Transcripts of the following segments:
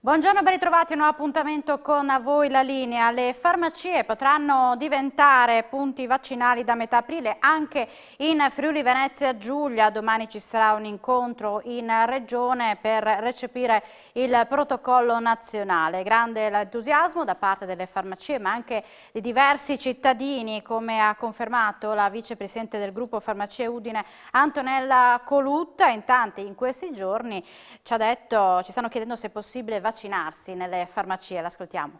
Buongiorno, ben ritrovati a un nuovo appuntamento con A Voi la Linea. Le farmacie potranno diventare punti vaccinali da metà aprile anche in Friuli Venezia Giulia. Domani ci sarà un incontro in regione per recepire il protocollo nazionale. Grande l'entusiasmo da parte delle farmacie ma anche di diversi cittadini, come ha confermato la vicepresidente del gruppo Farmacie Udine Antonella Colutta. In tanti in questi giorni ci stanno chiedendo se è possibile vaccinarsi nelle farmacie. L'ascoltiamo.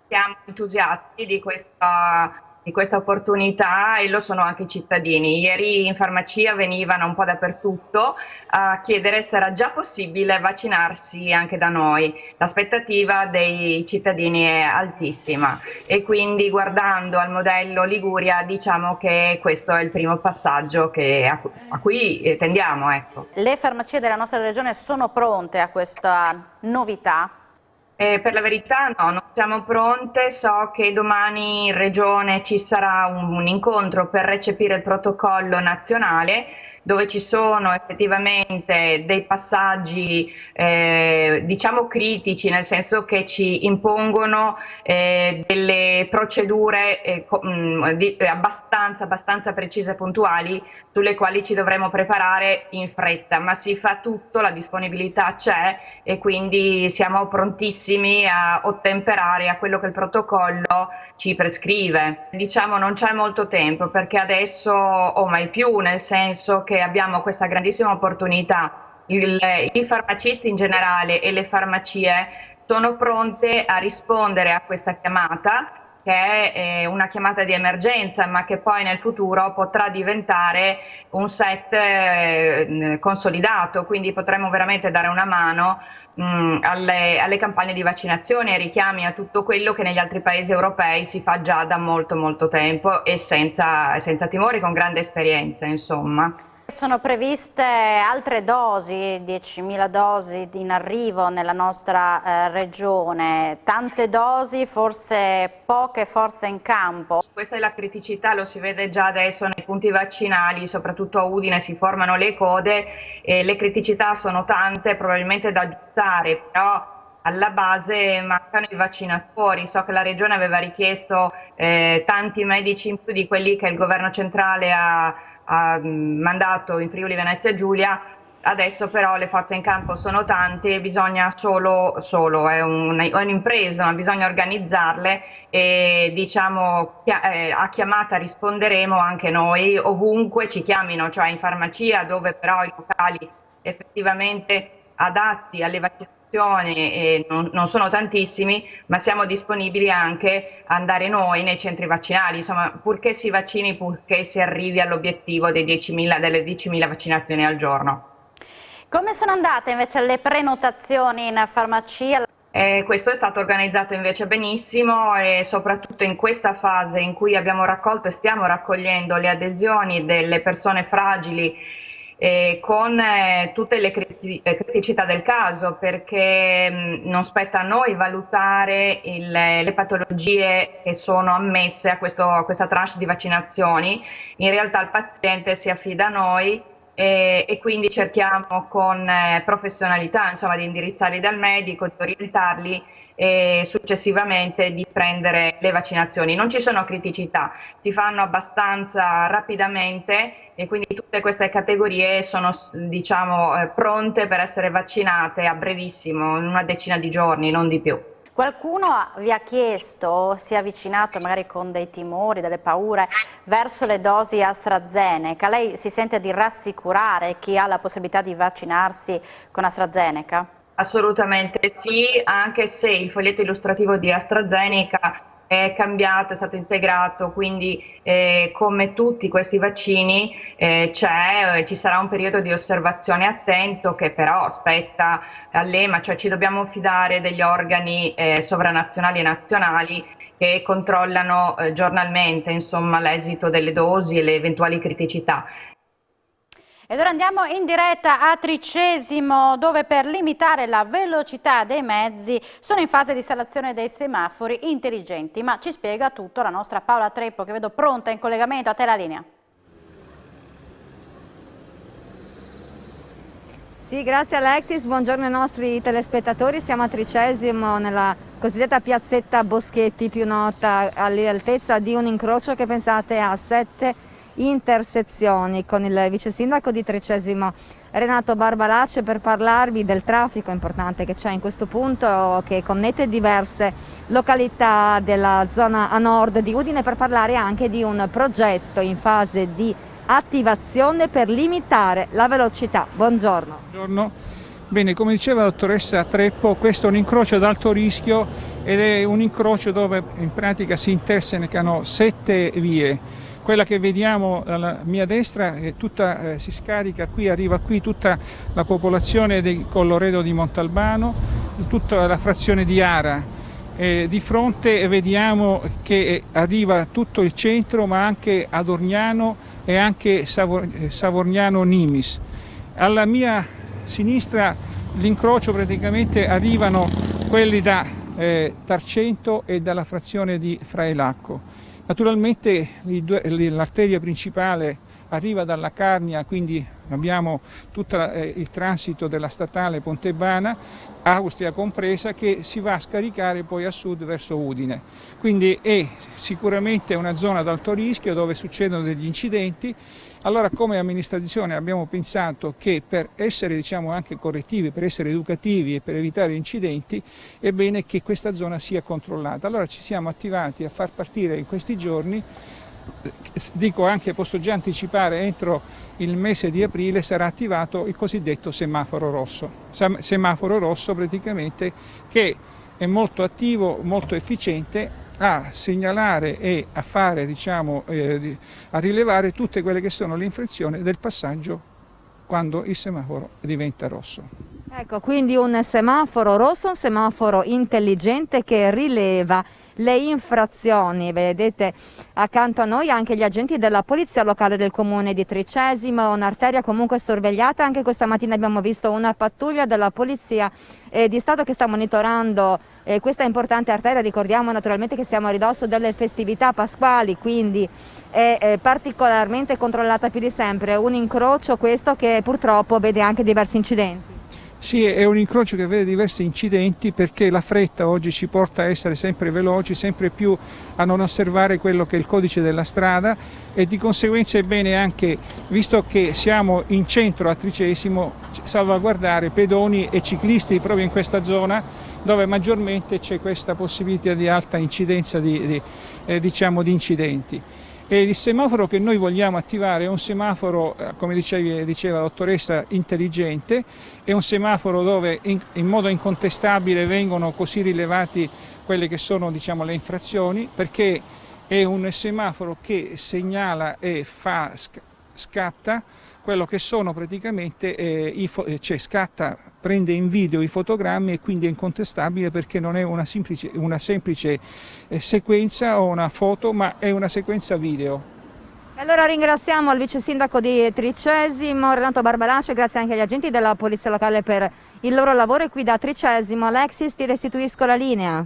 Siamo entusiasti di questa opportunità e lo sono anche i cittadini. Ieri in farmacia venivano un po' dappertutto a chiedere se era già possibile vaccinarsi anche da noi. L'aspettativa dei cittadini è altissima e quindi, guardando al modello Liguria, diciamo che questo è il primo passaggio a cui tendiamo. Ecco. Le farmacie della nostra regione sono pronte a questa novità? Per la verità no, non siamo pronte. So che domani in regione ci sarà un incontro per recepire il protocollo nazionale, dove ci sono effettivamente dei passaggi diciamo critici, nel senso che ci impongono delle procedure abbastanza precise e puntuali, sulle quali ci dovremo preparare in fretta, ma si fa tutto, la disponibilità c'è e quindi siamo prontissimi a ottemperare a quello che il protocollo ci prescrive. Diciamo non c'è molto tempo, perché adesso o mai più, nel senso che abbiamo questa grandissima opportunità. I farmacisti in generale e le farmacie sono pronte a rispondere a questa chiamata, che è una chiamata di emergenza, ma che poi nel futuro potrà diventare un set consolidato, quindi potremo veramente dare una mano alle campagne di vaccinazione e richiami a tutto quello che negli altri paesi europei si fa già da molto tempo e senza timori, con grande esperienza, insomma. Sono previste altre dosi, 10.000 dosi in arrivo nella nostra regione, tante dosi, forse poche forze in campo. Questa è la criticità, lo si vede già adesso nei punti vaccinali, soprattutto a Udine si formano le code e le criticità sono tante, probabilmente da aggiustare, però alla base mancano i vaccinatori. So che la regione aveva richiesto tanti medici in più di quelli che il governo centrale ha mandato in Friuli Venezia Giulia. Adesso però le forze in campo sono tante, bisogna è un'impresa, ma bisogna organizzarle e diciamo a chiamata risponderemo anche noi ovunque ci chiamino, cioè in farmacia, dove però i locali effettivamente adatti alle vaccinazioni non sono tantissimi, ma siamo disponibili anche ad andare noi nei centri vaccinali, insomma, purché si vaccini, purché si arrivi all'obiettivo delle 10.000 vaccinazioni al giorno. Come sono andate invece le prenotazioni in farmacia? Questo è stato organizzato invece benissimo e soprattutto in questa fase in cui abbiamo raccolto e stiamo raccogliendo le adesioni delle persone fragili con tutte le criticità del caso, perché non spetta a noi valutare le patologie che sono ammesse a questa tranche di vaccinazioni. In realtà il paziente si affida a noi e quindi cerchiamo con professionalità, insomma, di indirizzarli dal medico, di orientarli e successivamente di prendere le vaccinazioni. Non ci sono criticità, si fanno abbastanza rapidamente e quindi tutte queste categorie sono, diciamo, pronte per essere vaccinate a brevissimo, in una decina di giorni, non di più. Qualcuno vi ha chiesto, si è avvicinato magari con dei timori, delle paure verso le dosi AstraZeneca. Lei si sente di rassicurare chi ha la possibilità di vaccinarsi con AstraZeneca? Assolutamente sì, anche se il foglietto illustrativo di AstraZeneca è cambiato, è stato integrato, quindi come tutti questi vaccini ci sarà un periodo di osservazione attento che però spetta all'EMA, cioè ci dobbiamo fidare degli organi sovranazionali e nazionali che controllano giornalmente, insomma, l'esito delle dosi e le eventuali criticità. Ed ora andiamo in diretta a Tricesimo, dove per limitare la velocità dei mezzi sono in fase di installazione dei semafori intelligenti. Ma ci spiega tutto la nostra Paola Treppo, che vedo pronta in collegamento. A te la linea. Sì, grazie Alexis, buongiorno ai nostri telespettatori, siamo a Tricesimo nella cosiddetta piazzetta Boschetti, più nota all'altezza di un incrocio che pensate ha 7 intersezioni, con il vice sindaco di Tricesimo Renato Barbalace per parlarvi del traffico importante che c'è in questo punto che connette diverse località della zona a nord di Udine, per parlare anche di un progetto in fase di attivazione per limitare la velocità. Buongiorno. Buongiorno. Bene, come diceva la dottoressa Treppo, questo è un incrocio ad alto rischio ed è un incrocio dove in pratica si intersecano 7 vie. Quella che vediamo alla mia destra è tutta, si scarica qui, arriva qui tutta la popolazione di Colloredo di Montalbano, tutta la frazione di Ara. Di fronte vediamo che arriva tutto il centro, ma anche Adorniano e anche Savorniano Nimis. Alla mia sinistra l'incrocio praticamente arrivano quelli da Tarcento e dalla frazione di Fraelacco. Naturalmente l'arteria principale arriva dalla Carnia, quindi abbiamo tutto il transito della statale Pontebana, Austria compresa, che si va a scaricare poi a sud verso Udine. Quindi è sicuramente una zona ad alto rischio dove succedono degli incidenti. Allora, come amministrazione abbiamo pensato che per essere anche correttivi, per essere educativi e per evitare incidenti, è bene che questa zona sia controllata. Allora ci siamo attivati a far partire in questi giorni, dico anche, posso già anticipare, entro il mese di aprile sarà attivato il cosiddetto semaforo rosso. Semaforo rosso praticamente che è molto attivo, molto efficiente a segnalare e a fare, a rilevare tutte quelle che sono le infrazioni del passaggio quando il semaforo diventa rosso. Ecco, quindi un semaforo rosso, un semaforo intelligente che rileva le infrazioni. Vedete accanto a noi anche gli agenti della polizia locale del comune di Tricesimo, un'arteria comunque sorvegliata. Anche questa mattina abbiamo visto una pattuglia della polizia di Stato che sta monitorando questa importante arteria. Ricordiamo naturalmente che siamo a ridosso delle festività pasquali, quindi è particolarmente controllata più di sempre. Un incrocio questo che purtroppo vede anche diversi incidenti. Sì, è un incrocio che vede diversi incidenti perché la fretta oggi ci porta a essere sempre veloci, sempre più a non osservare quello che è il codice della strada, e di conseguenza è bene anche, visto che siamo in centro a Tricesimo, salvaguardare pedoni e ciclisti proprio in questa zona dove maggiormente c'è questa possibilità di alta incidenza di incidenti. E il semaforo che noi vogliamo attivare è un semaforo, come diceva la dottoressa, intelligente, è un semaforo dove in modo incontestabile vengono così rilevati quelle che sono le infrazioni, perché è un semaforo che segnala e scatta quello che sono praticamente, prende in video i fotogrammi, e quindi è incontestabile perché non è una semplice sequenza o una foto, ma è una sequenza video. Allora ringraziamo il vice sindaco di Tricesimo Renato Barbalace, grazie anche agli agenti della polizia locale per il loro lavoro. E qui da Tricesimo, Alexis, ti restituisco la linea.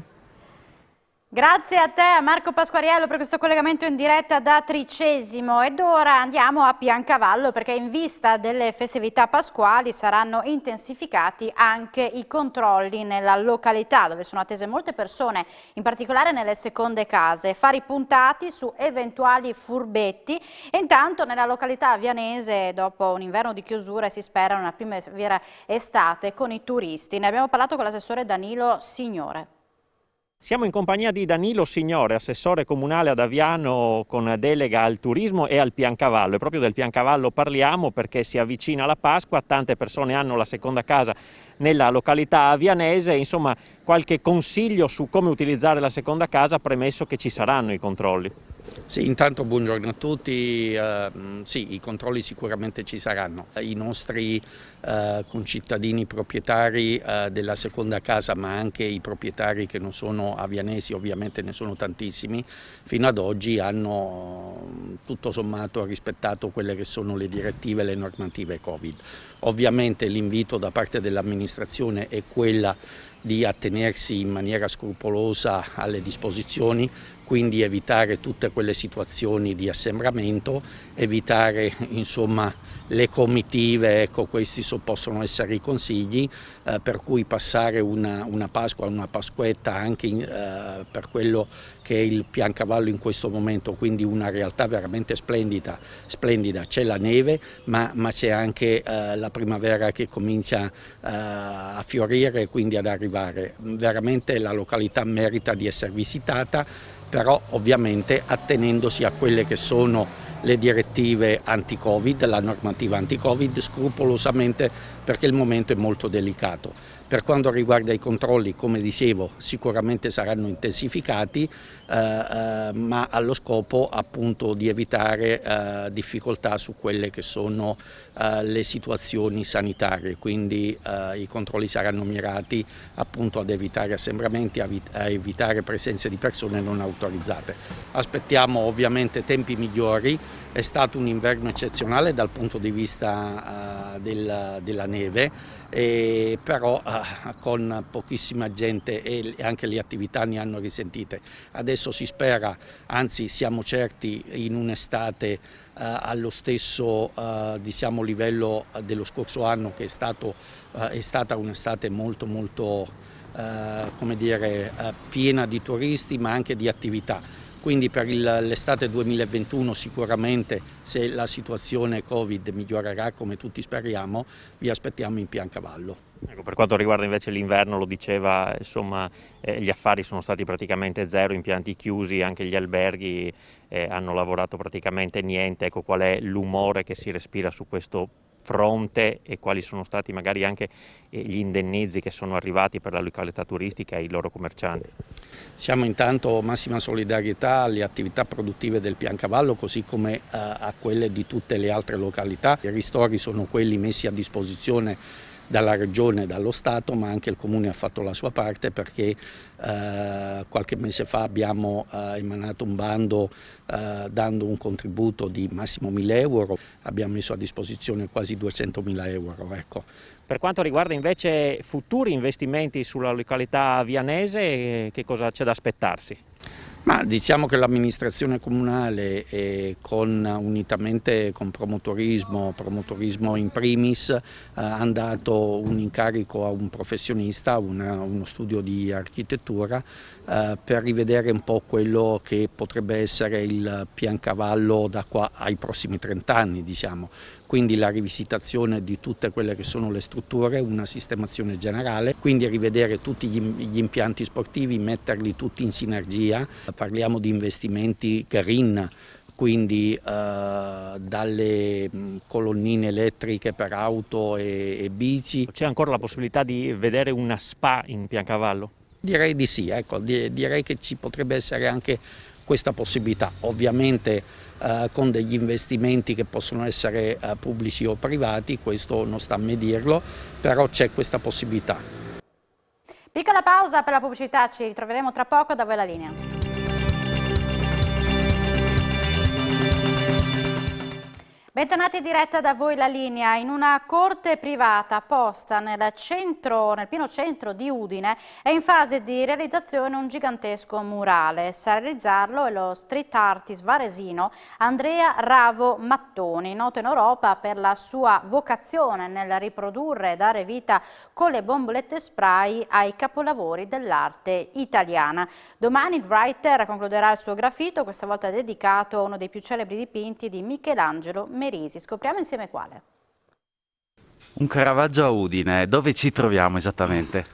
Grazie a te, Marco Pasquariello, per questo collegamento in diretta da Tricesimo. Ed ora andiamo a Piancavallo, perché in vista delle festività pasquali saranno intensificati anche i controlli nella località, dove sono attese molte persone, in particolare nelle seconde case. Fari puntati su eventuali furbetti. E intanto nella località avianese, dopo un inverno di chiusura, si spera una primavera estate con i turisti. Ne abbiamo parlato con l'assessore Danilo Signore. Siamo in compagnia di Danilo Signore, assessore comunale ad Aviano con delega al turismo e al Piancavallo. E proprio del Piancavallo parliamo perché si avvicina la Pasqua, tante persone hanno la seconda casa nella località avianese. Insomma, qualche consiglio su come utilizzare la seconda casa, premesso che ci saranno i controlli? Sì, intanto buongiorno a tutti. Sì, i controlli sicuramente ci saranno. I nostri concittadini proprietari della seconda casa, ma anche i proprietari che non sono avianesi, ovviamente ne sono tantissimi, fino ad oggi hanno tutto sommato rispettato quelle che sono le direttive e le normative Covid. Ovviamente l'invito da parte dell'amministrazione è quella di attenersi in maniera scrupolosa alle disposizioni, quindi evitare tutte quelle situazioni di assembramento, evitare insomma le comitive, ecco, questi possono essere i consigli, per cui passare una Pasqua, una Pasquetta anche per quello che è il Piancavallo in questo momento, quindi una realtà veramente splendida, c'è la neve ma c'è anche la primavera che comincia a fiorire e quindi ad arrivare. Veramente la località merita di essere visitata, però ovviamente attenendosi a quelle che sono le direttive anti-Covid, la normativa anti-Covid scrupolosamente, perché il momento è molto delicato. Per quanto riguarda i controlli, come dicevo, sicuramente saranno intensificati, ma allo scopo appunto di evitare difficoltà su quelle che sono le situazioni sanitarie, quindi i controlli saranno mirati appunto ad evitare assembramenti, a evitare presenze di persone non autorizzate. Aspettiamo ovviamente tempi migliori, è stato un inverno eccezionale dal punto di vista della neve, però con pochissima gente e anche le attività ne hanno risentite. Adesso si spera, anzi siamo certi, in un'estate allo stesso diciamo, livello dello scorso anno, che è stata un'estate molto come dire, piena di turisti ma anche di attività. Quindi per l'estate 2021 sicuramente, se la situazione Covid migliorerà come tutti speriamo, vi aspettiamo in Piancavallo. Ecco, per quanto riguarda invece l'inverno, lo diceva, insomma, gli affari sono stati praticamente zero, impianti chiusi, anche gli alberghi hanno lavorato praticamente niente. Ecco, qual è l'umore che si respira su questo fronte e quali sono stati magari anche gli indennizi che sono arrivati per la località turistica e ai loro commercianti? Siamo intanto massima solidarietà alle attività produttive del Piancavallo, così come a quelle di tutte le altre località. I ristori sono quelli messi a disposizione dalla Regione e dallo Stato, ma anche il Comune ha fatto la sua parte, perché qualche mese fa abbiamo emanato un bando dando un contributo di massimo 1.000 euro, abbiamo messo a disposizione quasi 200.000 euro. Ecco. Per quanto riguarda invece futuri investimenti sulla località vianese, che cosa c'è da aspettarsi? Ma diciamo che l'amministrazione comunale unitamente con promotorismo in primis, hanno dato un incarico a un professionista, uno studio di architettura, per rivedere un po' quello che potrebbe essere il Piancavallo da qua ai prossimi 30 anni, diciamo. Quindi la rivisitazione di tutte quelle che sono le strutture, una sistemazione generale, quindi rivedere tutti gli impianti sportivi, metterli tutti in sinergia. Parliamo di investimenti green, quindi dalle colonnine elettriche per auto e bici. C'è ancora la possibilità di vedere una spa in Piancavallo? Direi di sì, ecco, direi che ci potrebbe essere anche questa possibilità, ovviamente con degli investimenti che possono essere pubblici o privati, questo non sta a me dirlo, però c'è questa possibilità. Piccola pausa per la pubblicità, ci ritroveremo tra poco, da voi la linea. Bentornati in diretta, da voi la linea. In una corte privata posta nel pieno centro di Udine è in fase di realizzazione un gigantesco murale. Sa realizzarlo è lo street artist varesino Andrea Ravo Mattoni, noto in Europa per la sua vocazione nel riprodurre e dare vita con le bombolette spray ai capolavori dell'arte italiana. Domani il writer concluderà il suo graffito, questa volta dedicato a uno dei più celebri dipinti di Michelangelo Merisi. Scopriamo insieme quale. Un Caravaggio a Udine, dove ci troviamo esattamente?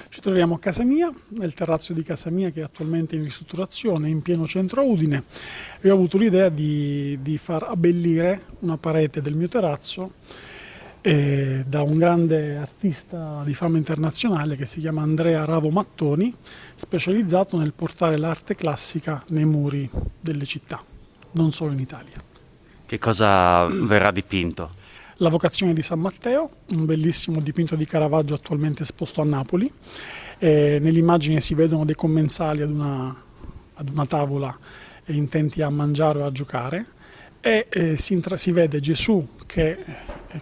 Ci troviamo a casa mia, nel terrazzo di casa mia, che è attualmente in ristrutturazione, in pieno centro a Udine, e ho avuto l'idea di far abbellire una parete del mio terrazzo da un grande artista di fama internazionale che si chiama Andrea Ravo Mattoni, specializzato nel portare l'arte classica nei muri delle città, non solo in Italia. Che cosa verrà dipinto? La vocazione di San Matteo, un bellissimo dipinto di Caravaggio attualmente esposto a Napoli. Nell'immagine si vedono dei commensali ad una tavola intenti a mangiare o a giocare, e si vede Gesù che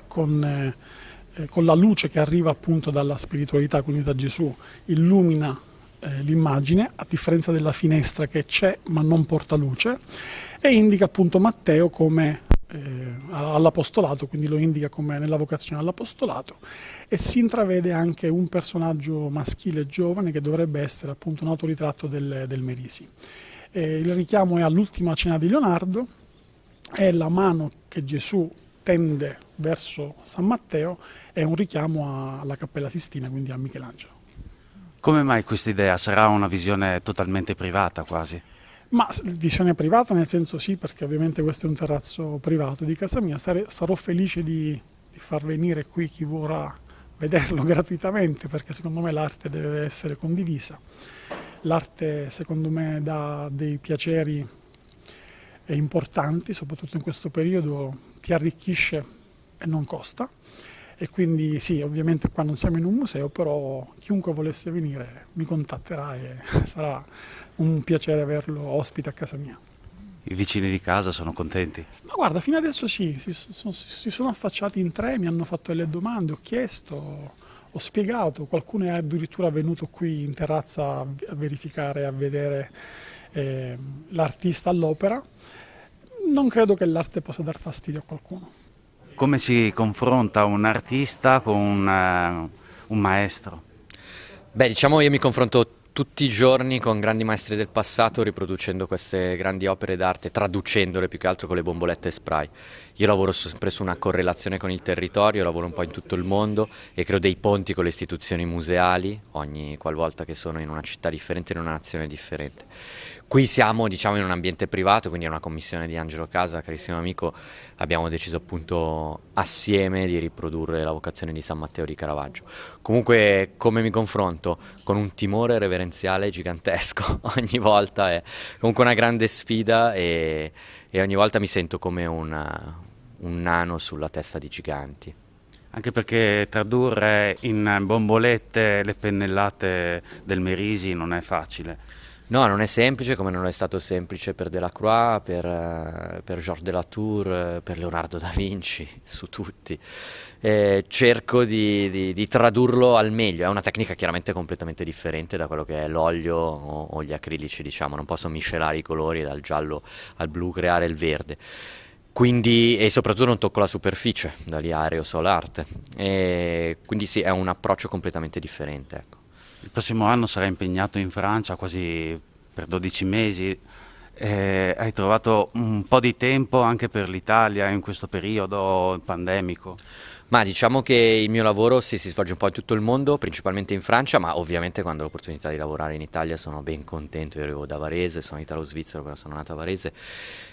con la luce che arriva appunto dalla spiritualità, quindi da Gesù, illumina l'immagine, a differenza della finestra che c'è ma non porta luce, e indica appunto Matteo come all'apostolato, quindi lo indica come nella vocazione all'apostolato, e si intravede anche un personaggio maschile giovane che dovrebbe essere appunto un autoritratto del Merisi. Il richiamo è all'ultima cena di Leonardo, è la mano che Gesù tende verso San Matteo, è un richiamo alla Cappella Sistina, quindi a Michelangelo. Come mai questa idea? Sarà una visione totalmente privata quasi? Ma visione privata nel senso sì, perché ovviamente questo è un terrazzo privato di casa mia, sarò felice di far venire qui chi vorrà vederlo gratuitamente, perché secondo me l'arte deve essere condivisa. L'arte secondo me dà dei piaceri importanti, soprattutto in questo periodo, ti arricchisce e non costa. E quindi sì, ovviamente qua non siamo in un museo, però chiunque volesse venire mi contatterà e sarà un piacere averlo ospite a casa mia. I vicini di casa sono contenti? Ma guarda, fino adesso sì, si sono affacciati in tre, mi hanno fatto delle domande, ho chiesto, ho spiegato, qualcuno è addirittura venuto qui in terrazza a verificare, a vedere l'artista all'opera. Non credo che l'arte possa dar fastidio a qualcuno. Come si confronta un artista con un maestro? Beh, diciamo io mi confronto tutti i giorni con grandi maestri del passato, riproducendo queste grandi opere d'arte, traducendole più che altro con le bombolette spray. Io lavoro sempre su una correlazione con il territorio, lavoro un po' in tutto il mondo e creo dei ponti con le istituzioni museali, ogni qualvolta che sono in una città differente, in una nazione differente. Qui siamo, diciamo, in un ambiente privato, quindi è una commissione di Angelo Casa, carissimo amico, abbiamo deciso appunto assieme di riprodurre la vocazione di San Matteo di Caravaggio. Comunque, come mi confronto? Con un timore reverenziale gigantesco, ogni volta è comunque una grande sfida e ogni volta mi sento come un nano sulla testa di giganti. Anche perché tradurre in bombolette le pennellate del Merisi non è facile. No, non è semplice, come non è stato semplice per Delacroix, per Georges de Latour, per Leonardo da Vinci, su tutti. Cerco di tradurlo al meglio, è una tecnica chiaramente completamente differente da quello che è l'olio o gli acrilici, diciamo, non posso miscelare i colori dal giallo al blu, creare il verde. Quindi, e soprattutto non tocco la superficie, da lì aerosol art, e quindi sì, è un approccio completamente differente, ecco. Il prossimo anno sarai impegnato in Francia quasi per 12 mesi. Hai trovato un po' di tempo anche per l'Italia in questo periodo pandemico? Ma diciamo che il mio lavoro si svolge un po' in tutto il mondo, principalmente in Francia, ma ovviamente quando ho l'opportunità di lavorare in Italia sono ben contento. Io arrivo da Varese, sono italo-svizzero, però sono nato a Varese.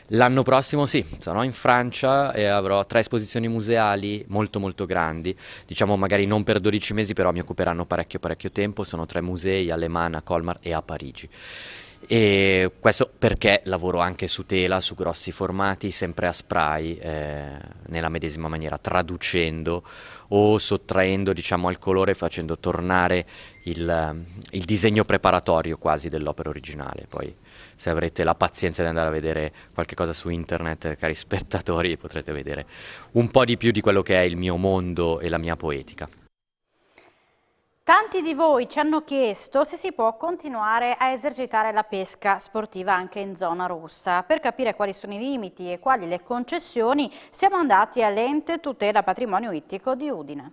L'anno prossimo sì, sarò in Francia e avrò 3 esposizioni museali molto molto grandi, diciamo magari non per 12 mesi, però mi occuperanno parecchio tempo. Sono 3 musei a Le Mans, a Colmar e a Parigi. E questo perché lavoro anche su tela, su grossi formati, sempre a spray, nella medesima maniera, traducendo o sottraendo, diciamo, al colore, facendo tornare il disegno preparatorio quasi dell'opera originale. Poi se avrete la pazienza di andare a vedere qualche cosa su internet, cari spettatori, potrete vedere un po' di più di quello che è il mio mondo e la mia poetica. Tanti di voi ci hanno chiesto se si può continuare a esercitare la pesca sportiva anche in zona rossa. Per capire quali sono i limiti e quali le concessioni, siamo andati all'Ente Tutela Patrimonio Ittico di Udine.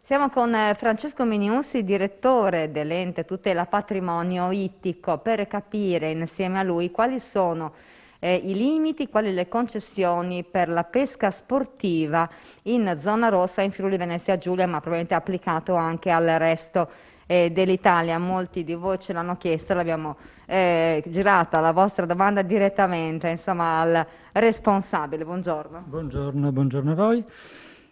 Siamo con Francesco Miniussi, direttore dell'Ente Tutela Patrimonio Ittico, per capire insieme a lui quali sono i limiti, quali le concessioni per la pesca sportiva in zona rossa in Friuli Venezia Giulia, ma probabilmente applicato anche al resto dell'Italia. Molti di voi ce l'hanno chiesto, l'abbiamo girata la vostra domanda direttamente, insomma, al responsabile. Buongiorno. Buongiorno a voi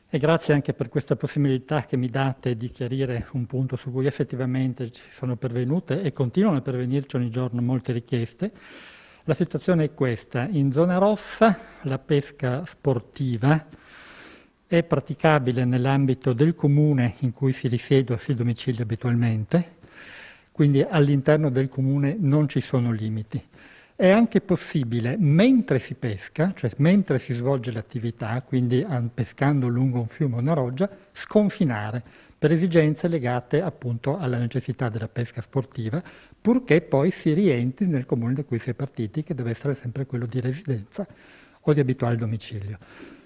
e grazie anche per questa possibilità che mi date di chiarire un punto su cui effettivamente ci sono pervenute e continuano a pervenirci ogni giorno molte richieste. La situazione è questa: in zona rossa la pesca sportiva è praticabile nell'ambito del comune in cui si risiede o si domicilia abitualmente, quindi all'interno del comune non ci sono limiti. È anche possibile, mentre si pesca, cioè mentre si svolge l'attività, quindi pescando lungo un fiume o una roggia, sconfinare, per esigenze legate appunto alla necessità della pesca sportiva, purché poi si rientri nel comune da cui si è partiti, che deve essere sempre quello di residenza o di abituale domicilio.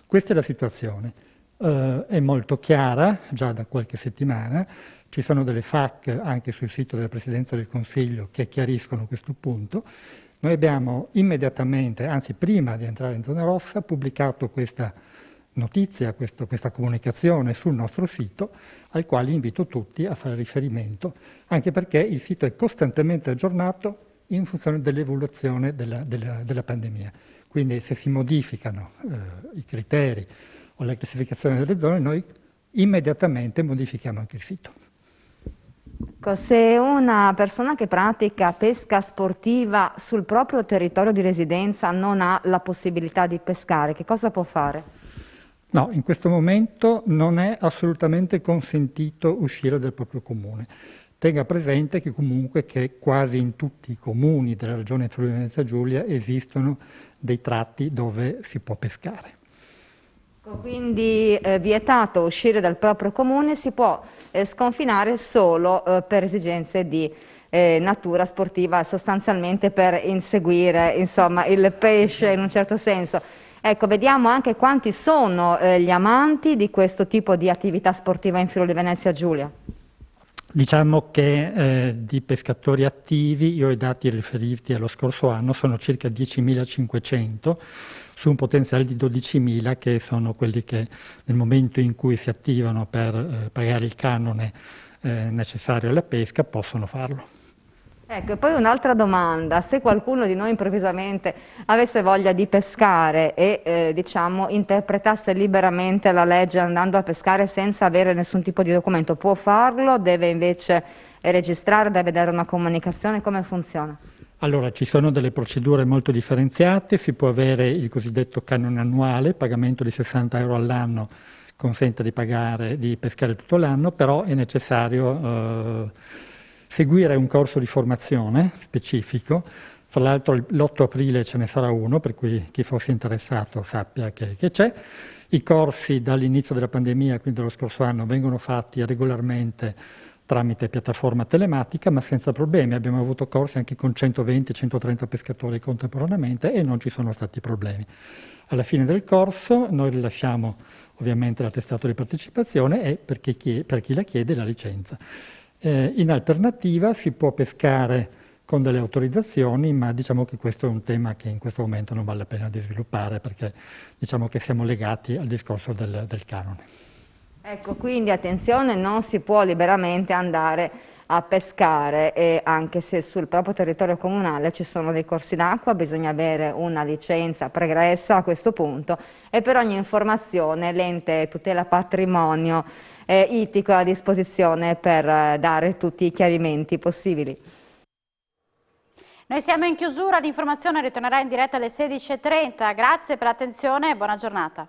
Questa è la situazione. È molto chiara già da qualche settimana, ci sono delle FAQ anche sul sito della Presidenza del Consiglio che chiariscono questo punto. Noi abbiamo immediatamente, anzi prima di entrare in zona rossa, pubblicato questa notizia, questa comunicazione sul nostro sito, al quale invito tutti a fare riferimento, anche perché il sito è costantemente aggiornato in funzione dell'evoluzione della pandemia. Quindi se si modificano i criteri o la classificazione delle zone, noi immediatamente modifichiamo anche il sito. Se una persona che pratica pesca sportiva sul proprio territorio di residenza non ha la possibilità di pescare, che cosa può fare? No, in questo momento non è assolutamente consentito uscire dal proprio comune. Tenga presente che comunque quasi in tutti i comuni della regione Friuli-Venezia Giulia esistono dei tratti dove si può pescare. Quindi vietato uscire dal proprio comune, si può sconfinare solo per esigenze di natura sportiva, sostanzialmente per inseguire insomma, il pesce in un certo senso. Ecco, vediamo anche quanti sono gli amanti di questo tipo di attività sportiva in Friuli-Venezia Giulia. Diciamo che di pescatori attivi, io ho i dati riferiti allo scorso anno, sono circa 10.500 su un potenziale di 12.000 che sono quelli che nel momento in cui si attivano per pagare il canone necessario alla pesca possono farlo. Ecco, e poi un'altra domanda: se qualcuno di noi improvvisamente avesse voglia di pescare e diciamo interpretasse liberamente la legge andando a pescare senza avere nessun tipo di documento, può farlo? Deve invece registrare, deve dare una comunicazione? Come funziona? Allora, ci sono delle procedure molto differenziate, si può avere il cosiddetto canone annuale, pagamento di 60 euro all'anno, consente di pescare tutto l'anno, però è necessario seguire un corso di formazione specifico. Fra l'altro l'8 aprile ce ne sarà uno, per cui chi fosse interessato sappia che c'è. I corsi dall'inizio della pandemia, quindi dello scorso anno, vengono fatti regolarmente tramite piattaforma telematica, ma senza problemi. Abbiamo avuto corsi anche con 120-130 pescatori contemporaneamente e non ci sono stati problemi. Alla fine del corso noi rilasciamo ovviamente l'attestato di partecipazione e per chi la chiede la licenza. In alternativa si può pescare con delle autorizzazioni, ma diciamo che questo è un tema che in questo momento non vale la pena di sviluppare, perché diciamo che siamo legati al discorso del canone. Ecco, quindi attenzione, non si può liberamente andare a pescare, e anche se sul proprio territorio comunale ci sono dei corsi d'acqua, bisogna avere una licenza pregressa a questo punto, e per ogni informazione l'ente tutela patrimonio ittico è a disposizione per dare tutti i chiarimenti possibili. Noi siamo in chiusura, l'informazione ritornerà in diretta alle 16:30, grazie per l'attenzione e buona giornata.